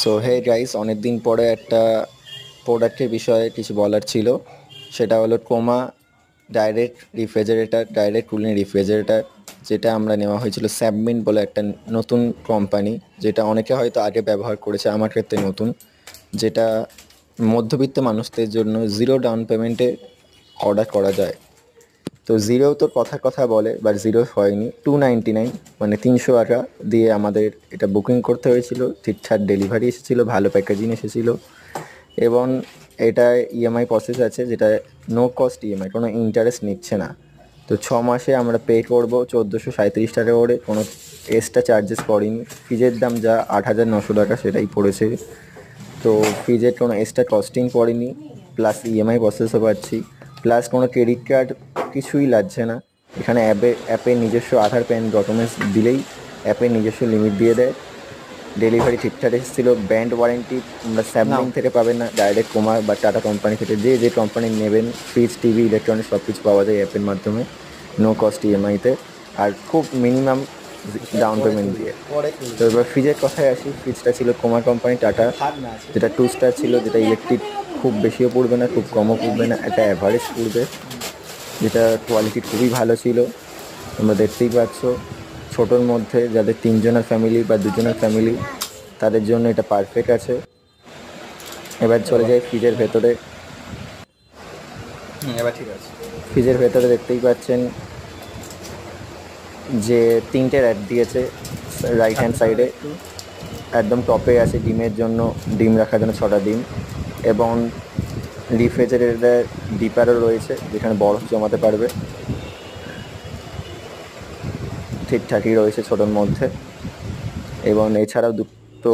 So hey guys, অনেক দিন পরে একটা প্রোডাক্টের বিষয়ে কিছু বলার ছিল। সেটা হলো ক্রোমা ডাইরেক্ট কুলিং রেফ্রিজারেটর, যেটা আমরা নেওয়া হয়েছিল স্যাবমিন বলে একটা নতুন কোম্পানি, যেটা অনেকে হয়তো আগে ব্যবহার করেছে, আমার ক্ষেত্রে নতুন। যেটা মধ্যবিত্ত মানুষদের জন্য জিরো ডাউন পেমেন্টে অর্ডার করা যায়। তো জিরো তো কথার কথা বলে, বাট জিরো হয়নি। 299 মানে 300 টাকা দিয়ে আমাদের এটা বুকিং করতে হয়েছিল। ঠিকঠাক ডেলিভারি এসেছিলো, ভালো প্যাকেজিং এসেছিলো, এবং এটা ইএমআই প্রসেস আছে, যেটা নো কস্ট ইএমআই, কোনো ইন্টারেস্ট নিচ্ছে না। তো 6 মাসে আমরা পে করবো 1437 টাকা করে, কোনো এক্সট্রা চার্জেস পড়েনি। ফ্রিজের দাম যা 8900 টাকা সেটাই পড়েছে। তো ফ্রিজের কোনো এক্সট্রা কস্টিং পড়েনি, প্লাস ইএমআই প্রসেসও পাচ্ছি, প্লাস কোনো ক্রেডিট কার্ড কিছুই লাগছে না। এখানে অ্যাপে নিজস্ব আধার প্যান ডকুমেন্টস দিলেই অ্যাপে নিজস্ব লিমিট দিয়ে দেয়। ডেলিভারি ঠিকঠাক এসেছিলো। ব্র্যান্ড ওয়ারেন্টি আমরা স্যামসাং থেকে পাবেন না, ডাইরেক্ট ক্রোমা বা টাটা কোম্পানি থেকে যে কোম্পানি নেবেন, ফ্রিজ, টিভি, ইলেকট্রনিক্স সব কিছু পাওয়া যায় অ্যাপের মাধ্যমে, নো কস্ট ইএমআইতে, আর খুব মিনিমাম ডাউন পেমেন্ট দিয়ে। তো এবার ফ্রিজের কথায় আসি। ফ্রিজটা ছিল ক্রোমা কোম্পানি টাটা, যেটা 2 স্টার ছিল, যেটা ইলেকট্রিক খুব বেশিও পড়বে না, খুব কমও পড়বে না, একটা অ্যাভারেজ পড়বে, যেটা কোয়ালিটি খুবই ভালো ছিল। তোমরা দেখতেই পাচ্ছ। ছোটোর মধ্যে যাদের 3 জনের ফ্যামিলি বা 2 জনের ফ্যামিলি, তাদের জন্য এটা পারফেক্ট আছে। এবার চলে যাই ফ্রিজের ভেতরে। এবার ঠিক আছে। ফ্রিজের ভেতরে দেখতেই পাচ্ছেন যে 3টে র্যাক দিয়েছে রাইট হ্যান্ড সাইডে। একদম টপে আছে ডিমের জন্য, ডিম রাখার জন্য 6টা ডিম, এবং রেফ্রিজারেটর ডিপারও রয়েছে, যেখানে বরফ জমাতে পারবে। ঠিকঠাকই রয়েছে ছোটোর মধ্যে, এবং এছাড়াও দুটো